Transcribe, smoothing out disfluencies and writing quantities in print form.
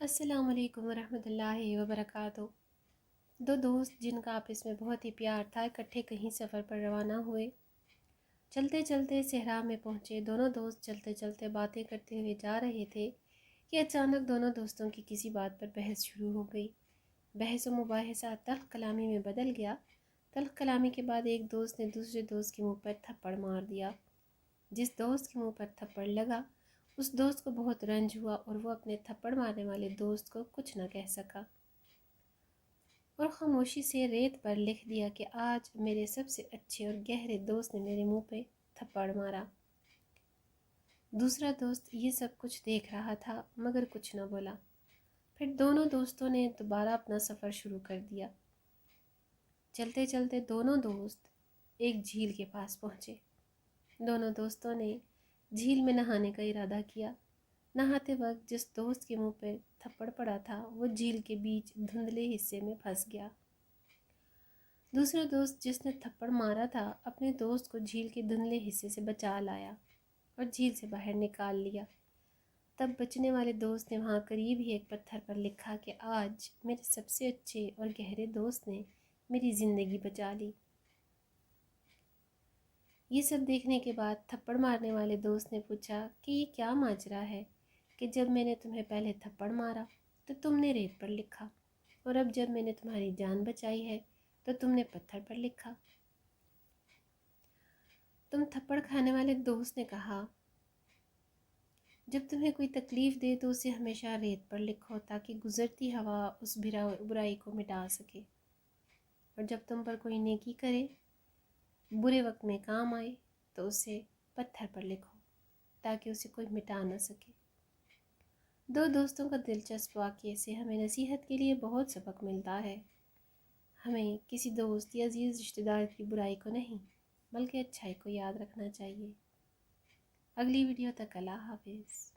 السلام علیکم ورحمۃ اللہ وبرکاتہ۔ دو دوست جن کا آپس میں بہت ہی پیار تھا اکٹھے کہیں سفر پر روانہ ہوئے۔ چلتے چلتے صحرا میں پہنچے۔ دونوں دوست چلتے چلتے باتیں کرتے ہوئے جا رہے تھے کہ اچانک دونوں دوستوں کی کسی بات پر بحث شروع ہو گئی۔ بحث و مباحثہ تلخ کلامی میں بدل گیا۔ تلخ کلامی کے بعد ایک دوست نے دوسرے دوست کے منہ پر تھپڑ مار دیا۔ جس دوست کے منہ پر تھپڑ لگا اس دوست کو بہت رنج ہوا اور وہ اپنے تھپڑ مارنے والے دوست کو کچھ نہ کہہ سکا اور خاموشی سے ریت پر لکھ دیا کہ آج میرے سب سے اچھے اور گہرے دوست نے میرے منہ پہ تھپڑ مارا۔ دوسرا دوست یہ سب کچھ دیکھ رہا تھا مگر کچھ نہ بولا۔ پھر دونوں دوستوں نے دوبارہ اپنا سفر شروع کر دیا۔ چلتے چلتے دونوں دوست ایک جھیل کے پاس پہنچے۔ دونوں دوستوں نے جھیل میں نہانے کا ارادہ کیا۔ نہاتے وقت جس دوست کے منہ پہ تھپڑ پڑا تھا وہ جھیل کے بیچ دھندلے حصے میں پھنس گیا۔ دوسرا دوست جس نے تھپڑ مارا تھا اپنے دوست کو جھیل کے دھندلے حصے سے بچا لایا اور جھیل سے باہر نکال لیا۔ تب بچنے والے دوست نے وہاں قریب ہی ایک پتھر پر لکھا کہ آج میرے سب سے اچھے اور گہرے دوست نے میری زندگی بچا لی۔ یہ سب دیکھنے کے بعد تھپڑ مارنے والے دوست نے پوچھا کہ یہ کیا ماجرا ہے کہ جب میں نے تمہیں پہلے تھپڑ مارا تو تم نے ریت پر لکھا اور اب جب میں نے تمہاری جان بچائی ہے تو تم نے پتھر پر لکھا۔ تم تھپڑ کھانے والے دوست نے کہا جب تمہیں کوئی تکلیف دے تو اسے ہمیشہ ریت پر لکھو تاکہ گزرتی ہوا اس برائی کو مٹا سکے، اور جب تم پر کوئی نیکی کرے برے وقت میں کام آئے تو اسے پتھر پر لکھو تاکہ اسے کوئی مٹا نہ سکے۔ دو دوستوں کا دلچسپ واقعے سے ہمیں نصیحت کے لیے بہت سبق ملتا ہے۔ ہمیں کسی دوست یا عزیز رشتہ دار کی برائی کو نہیں بلکہ اچھائی کو یاد رکھنا چاہیے۔ اگلی ویڈیو تک اللہ حافظ۔